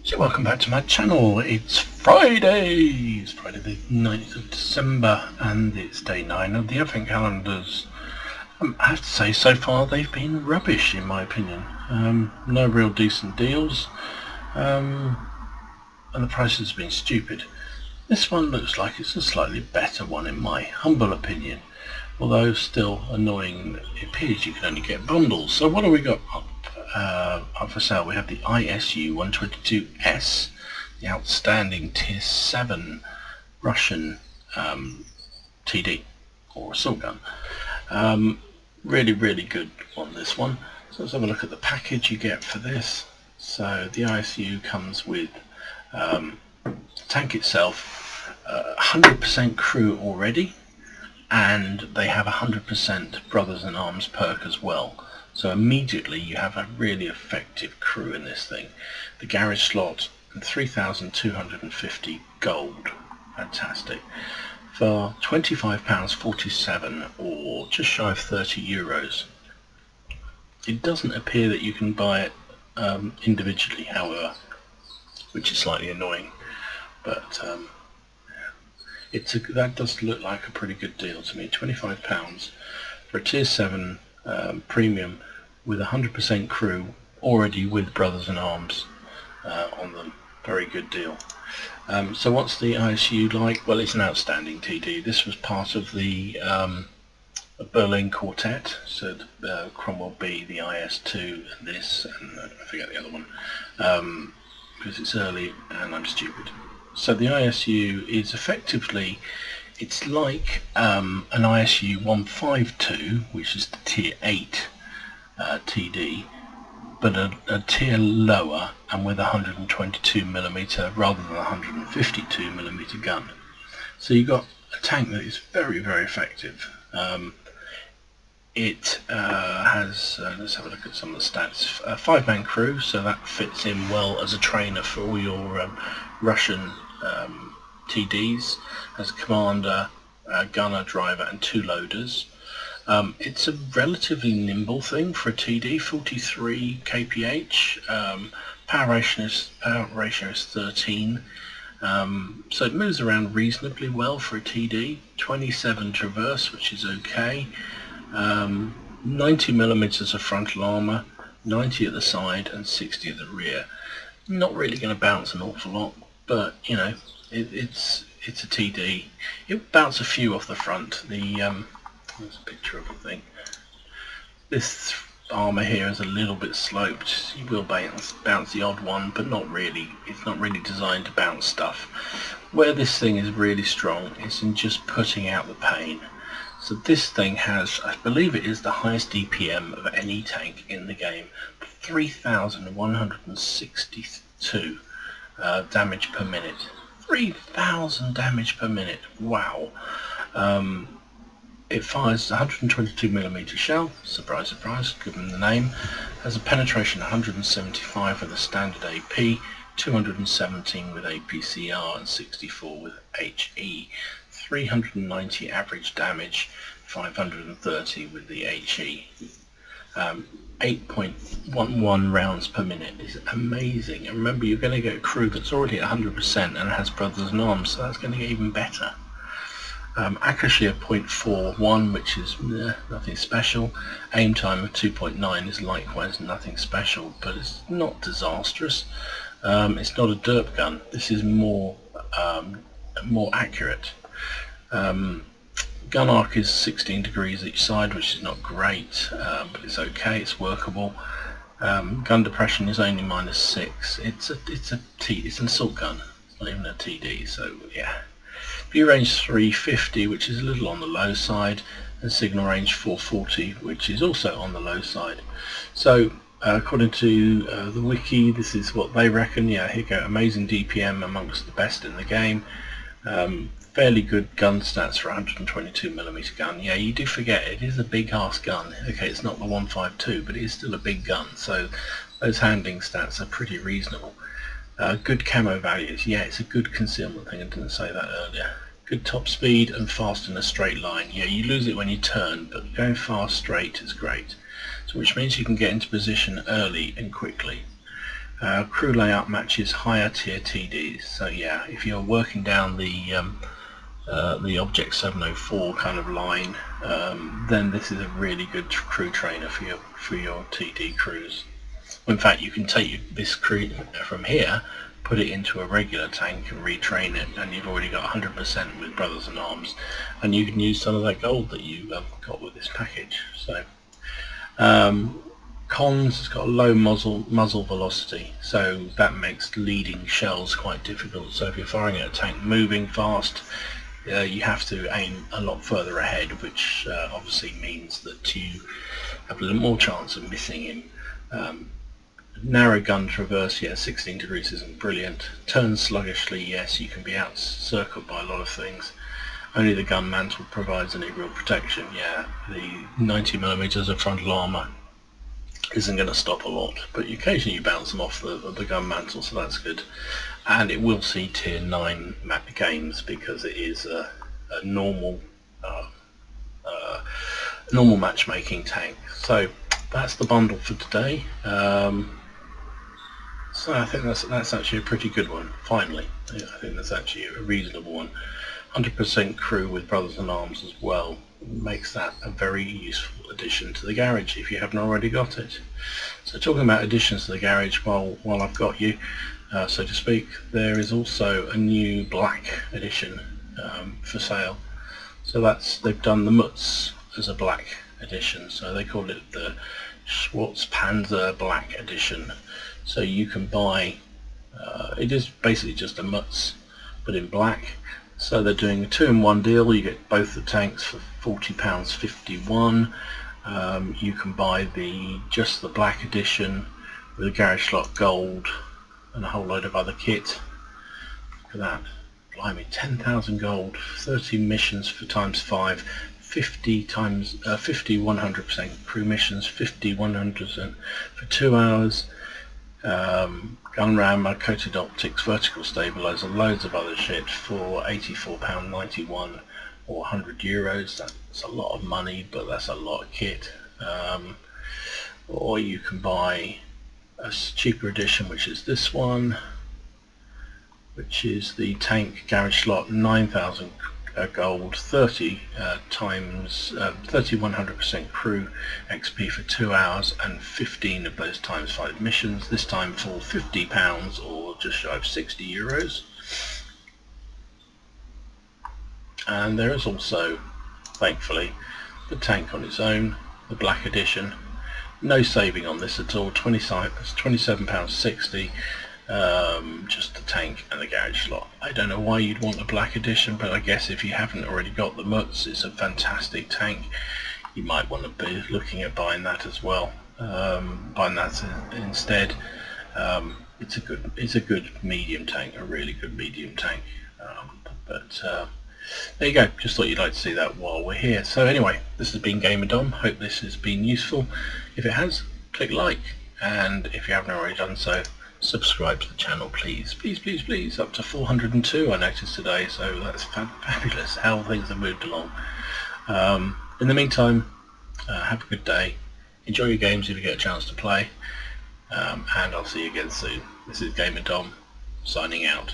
So welcome back to my channel. It's Friday! It's Friday the 9th of December and it's day 9 of the Advent calendars. I have to say, so far they've been rubbish in my opinion. No real decent deals, and the prices have been stupid. This one looks like it's a slightly better one in my humble opinion, although still annoying. It appears you can only get bundles. So what have we got up for sale? We have the ISU 122S, the outstanding Tier 7 Russian TD or assault gun. Really good on this one. So let's have a look at the package you get for this. So the ISU comes with the tank itself, 100% crew already, and they have 100% Brothers in Arms perk as well. So immediately you have a really effective crew in this thing. The garage slot and 3,250 gold. Fantastic. For £25.47 or just shy of 30 euros. It doesn't appear that you can buy it individually, however, which is slightly annoying. But that does look like a pretty good deal to me. £25 for a Tier 7 premium with 100% crew already with Brothers in Arms on them. Very good deal. So what's the ISU like? Well, it's an outstanding TD. This was part of the Berlin Quartet, so the Cromwell B, the IS2, and this, and I forget the other one, because it's early and I'm stupid. So the ISU is effectively, it's like an ISU 152, which is the Tier 8 TD, but a tier lower and with a 122mm rather than a 152mm gun. So you've got a tank that is very effective. It has, let's have a look at some of the stats, a 5-man crew, so that fits in well as a trainer for all your Russian TDs. Has a commander, gunner, driver and 2 loaders. It's a relatively nimble thing for a TD, 43 kph, power ratio is 13, so it moves around reasonably well for a TD, 27 traverse, which is okay, 90mm of frontal armour, 90 at the side and 60 at the rear. Not really going to bounce an awful lot, but you know, it's a TD. It will bounce a few off the front. There's a picture of the thing. This armour here is a little bit sloped. You will bounce the odd one, but not really. It's not really designed to bounce stuff. Where this thing is really strong is in just putting out the pain. So this thing has, I believe it is the highest DPM of any tank in the game, 3,162 damage per minute. 3,000 damage per minute. Wow. It fires a 122mm shell, surprise given the name, has a penetration 175 with a standard AP, 217 with APCR and 64 with HE, 390 average damage, 530 with the HE. 8.11 rounds per minute is amazing, and remember you're going to get a crew that's already at 100% and has Brothers in Arms, so that's going to get even better. Accuracy of 0.41, which is nothing special. Aim time of 2.9 is likewise nothing special, but it's not disastrous. It's not a derp gun. This is more accurate. Gun arc is 16 degrees each side, which is not great, but it's okay. It's workable. Gun depression is only -6. It's an assault gun. It's not even a TD. So yeah. View range 350, which is a little on the low side, and signal range 440, which is also on the low side. So according to the wiki, this is what they reckon. Yeah, here you go, amazing DPM, amongst the best in the game. Fairly good gun stats for a 122mm gun. Yeah, you do forget it is a big ass gun. Okay, it's not the 152, but it is still a big gun, so those handling stats are pretty reasonable. Good camo values. Yeah, it's a good concealment thing. I didn't say that earlier. Good top speed and fast in a straight line. Yeah, you lose it when you turn, but going fast straight is great. So which means you can get into position early and quickly. crew layout matches higher tier TDs. So yeah, if you're working down the Object 704 kind of line, then this is a really good crew trainer for your TD crews. In fact, you can take this crew from here, put it into a regular tank and retrain it, and you've already got 100% with Brothers in Arms, and you can use some of that gold that you got with this package. So cons, it's got a low muzzle velocity, so that makes leading shells quite difficult. So if you're firing at a tank moving fast, you have to aim a lot further ahead, which obviously means that you have a little more chance of missing him. Narrow gun traverse, yeah, 16 degrees isn't brilliant. Turn sluggishly, yes, you can be out-circled by a lot of things. Only the gun mantle provides any real protection. Yeah, the 90mm of frontal armour isn't going to stop a lot, but occasionally you bounce them off the gun mantle, so that's good. And it will see tier 9 games because it is a normal matchmaking tank. So that's the bundle for today. So I think that's actually a pretty good one. Finally, I think that's actually a reasonable one. 100% crew with Brothers in Arms as well makes that a very useful addition to the garage if you haven't already got it. So talking about additions to the garage, while I've got you, so to speak, there is also a new black edition for sale. So they've done the Mutz as a black edition, so they call it the Schwarz Panzer Black Edition. So you can buy, it is basically just a Mutz but in black. So they're doing a 2-in-1 deal. You get both the tanks for £40.51. You can buy just the black edition with a garage slot gold and a whole load of other kit. Look at that, blimey, 10,000 gold, 30 missions for ×5, 50 100% crew missions, 50 100% for 2 hours. Gun rammer, coated optics, vertical stabilizer, loads of other shit for £84.91 or 100 euros. That's a lot of money, but that's a lot of kit. Or you can buy a cheaper edition, which is this one, which is the tank garage slot, 9,000 gold, 30 100% crew XP for 2 hours, and 15 of those ×5 missions, this time for £50 or just shy of 60 euros. And there is also, thankfully, the tank on its own, the black edition. No saving on this at all, £27.60. Just the tank and the garage slot. I don't know why you'd want a black edition, but I guess if you haven't already got the Mutz, it's a fantastic tank. You might want to be looking at buying that as well. Buying that instead. It's a good medium tank, a really good medium tank. There you go. Just thought you'd like to see that while we're here. So anyway, this has been Gamer Dom. Hope this has been useful. If it has, click like, and if you haven't already done so, subscribe to the channel, please. Please. Up to 402 I noticed today, so that's fabulous how things have moved along. In the meantime, have a good day. Enjoy your games if you get a chance to play, and I'll see you again soon. This is Gamer Dom signing out.